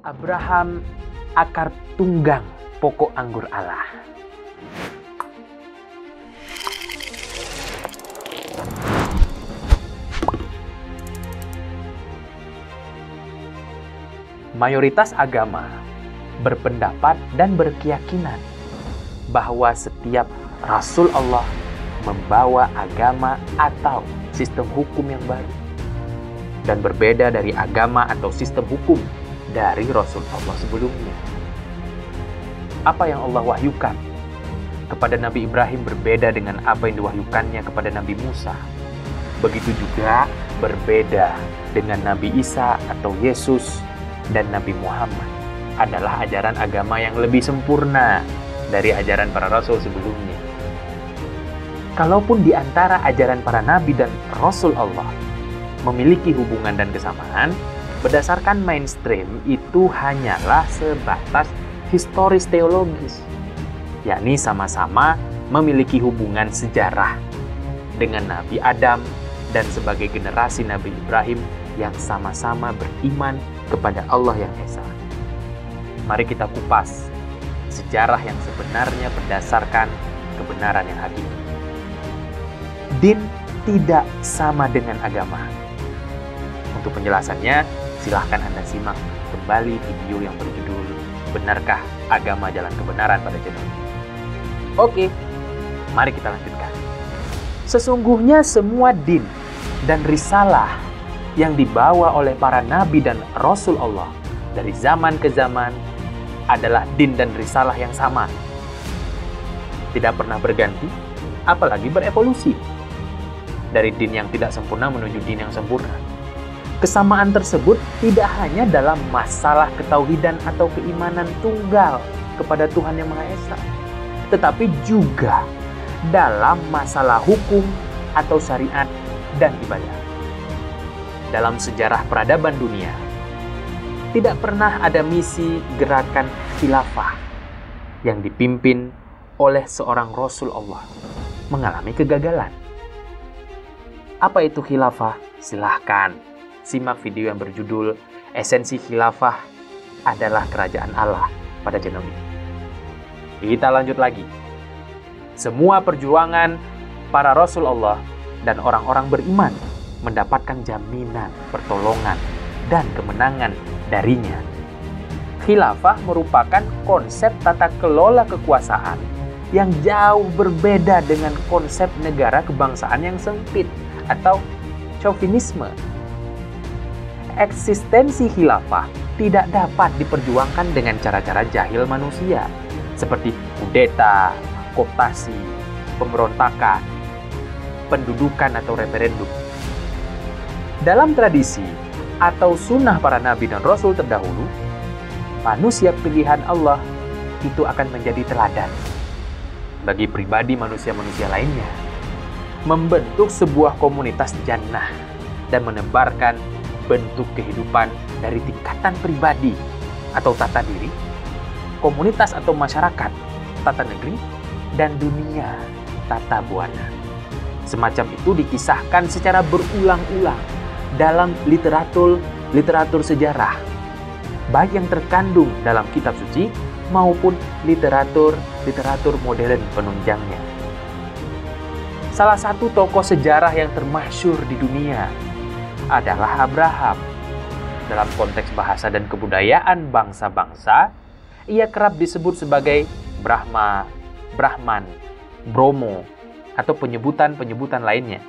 Abraham akar tunggang pokok anggur Allah. Mayoritas agama berpendapat dan berkeyakinan bahwa setiap Rasul Allah membawa agama atau sistem hukum yang baru dan berbeda dari agama atau sistem hukum dari Rasul Allah sebelumnya. Apa yang Allah wahyukan kepada Nabi Ibrahim berbeda dengan apa yang diwahyukannya kepada Nabi Musa. Begitu juga berbeda dengan Nabi Isa atau Yesus dan Nabi Muhammad. Adalah ajaran agama yang lebih sempurna dari ajaran para Rasul sebelumnya. Kalaupun di antara ajaran para Nabi dan Rasul Allah memiliki hubungan dan kesamaan, berdasarkan mainstream itu hanyalah sebatas historis teologis, yakni sama-sama memiliki hubungan sejarah dengan Nabi Adam dan sebagai generasi Nabi Ibrahim yang sama-sama beriman kepada Allah yang Esa. Mari kita kupas sejarah yang sebenarnya berdasarkan kebenaran yang hakiki. Din tidak sama dengan agama. Untuk penjelasannya, silahkan Anda simak kembali video yang berjudul Benarkah Agama Jalan Kebenaran pada channel ini. Oke, mari kita lanjutkan. Sesungguhnya semua din dan risalah yang dibawa oleh para nabi dan rasul Allah dari zaman ke zaman adalah din dan risalah yang sama. Tidak pernah berganti, apalagi berevolusi. Dari din yang tidak sempurna menuju din yang sempurna. Kesamaan tersebut tidak hanya dalam masalah ketauhidan atau keimanan tunggal kepada Tuhan Yang Maha Esa, tetapi juga dalam masalah hukum atau syariat dan ibadah. Dalam sejarah peradaban dunia, tidak pernah ada misi gerakan khilafah yang dipimpin oleh seorang Rasul Allah mengalami kegagalan. Apa itu khilafah? Silahkan simak video yang berjudul Esensi Khilafah adalah Kerajaan Allah pada channel ini. Kita lanjut lagi. Semua perjuangan para Rasul Allah dan orang-orang beriman mendapatkan jaminan, pertolongan, dan kemenangan darinya. Khilafah merupakan konsep tata kelola kekuasaan yang jauh berbeda dengan konsep negara kebangsaan yang sempit atau chauvinisme. Eksistensi khilafah tidak dapat diperjuangkan dengan cara-cara jahil manusia seperti kudeta, kooptasi, pemberontakan, pendudukan atau referendum. Dalam tradisi atau sunnah para nabi dan rasul terdahulu, manusia pilihan Allah itu akan menjadi teladan bagi pribadi manusia-manusia lainnya, membentuk sebuah komunitas jannah dan menebarkan bentuk kehidupan dari tingkatan pribadi atau tata diri, komunitas atau masyarakat, tata negeri, dan dunia tata buana. Semacam itu dikisahkan secara berulang-ulang dalam literatur sejarah, baik yang terkandung dalam kitab suci maupun literatur modern penunjangnya. Salah satu tokoh sejarah yang termasyhur di dunia adalah Abraham. Dalam konteks bahasa dan kebudayaan bangsa-bangsa, ia kerap disebut sebagai Brahma, Brahman, Bromo, atau penyebutan-penyebutan lainnya.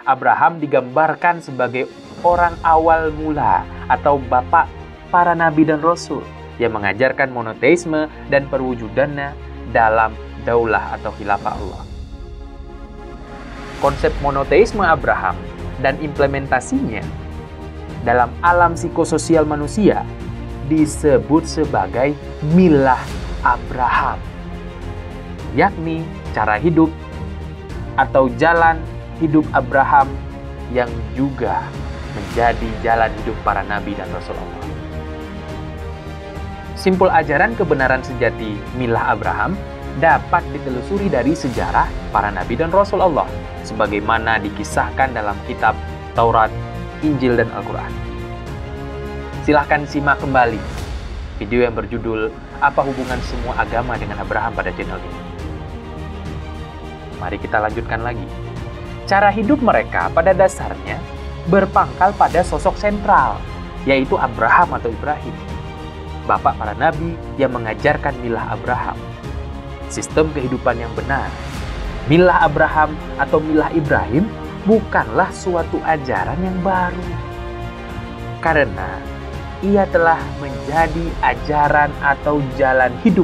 Abraham digambarkan sebagai orang awal mula atau bapak para nabi dan rasul yang mengajarkan monoteisme dan perwujudannya dalam daulah atau khilafah Allah. Konsep monoteisme Abraham dan implementasinya dalam alam psikososial manusia disebut sebagai milah Abraham, yakni cara hidup atau jalan hidup Abraham yang juga menjadi jalan hidup para nabi dan rasul Allah. Simpul ajaran kebenaran sejati milah Abraham dapat ditelusuri dari sejarah para nabi dan rasul Allah sebagaimana dikisahkan dalam kitab Taurat, Injil, dan Al-Quran. Silahkan simak kembali video yang berjudul "Apa Hubungan Semua Agama dengan Abraham" pada channel ini. Mari kita lanjutkan lagi. Cara hidup mereka pada dasarnya berpangkal pada sosok sentral, yaitu Abraham atau Ibrahim, bapak para nabi yang mengajarkan milah Abraham, sistem kehidupan yang benar. Milah Abraham atau milah Ibrahim bukanlah suatu ajaran yang baru, karena ia telah menjadi ajaran atau jalan hidup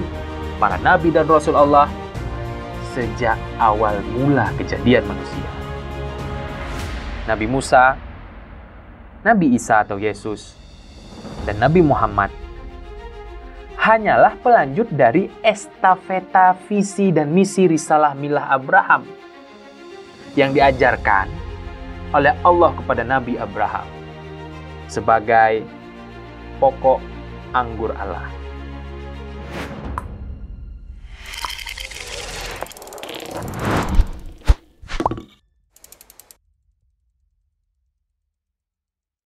para nabi dan rasul Allah sejak awal mula kejadian manusia. Nabi Musa, Nabi Isa atau Yesus, dan Nabi Muhammad hanyalah pelanjut dari estafeta visi dan misi risalah milah Abraham yang diajarkan oleh Allah kepada Nabi Abraham sebagai pokok anggur Allah.